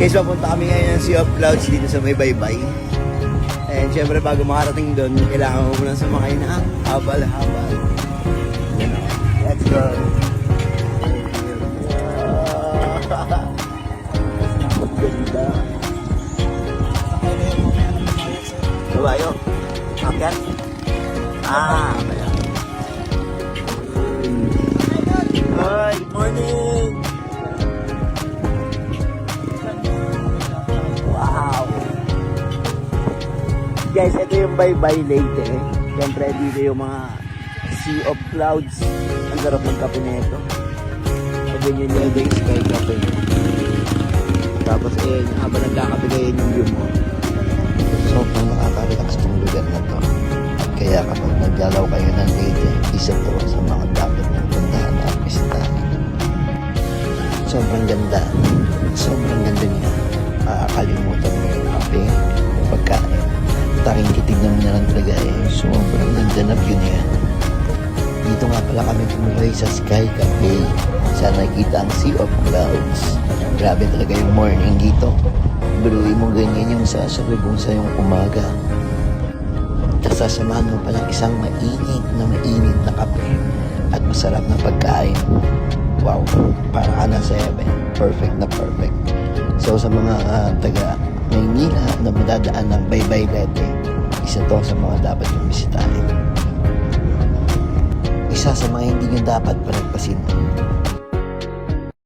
Guys, papunta kami ngayon ng Sea of Clouds dito sa may Baybay. And syempre bago makarating doon, kailangan mo muna sumakay na habal-habal. You know, let's go. Ganda. Kabayo? Akyat? Kaya. Hi, good morning! Wow! Guys, ito yung Baybay Leyte. Siyempre, dito yung mga Sea of Clouds. Ang sarap ng kape na ito. Sabi nyo nyo yung sky cafe. Tapos, habang nagkakape kayo yung view mo. Sobrang nakaka-relax tong lugar na to. Kaya kapag naglalaw kayo ng Leyte, isa to sa mga dapat mong puntahan at bisitahin. Sobrang ganda. Sobrang ganda niya. Makakalimutan mo yung kape, yung pagkain. Taring titignan mo na lang talaga sobrang ganda na view niya. Dito nga pala kami tumuloy sa Sky Cafe. Saan nakikita ang Sea of Clouds. Grabe talaga yung morning dito. Biruin mo ganyan yung sasalubong sa yung umaga. Tapos sasamahan mo palang isang mainit na kape at masarap na pagkain. Wow, para ka nasa heaven. Perfect na perfect. So sa mga taga Maynila na madadaan ng Baybay Leyte, isa to sa mga dapat yung bisitahin. Isa sa mga hindi nyo dapat palagpasin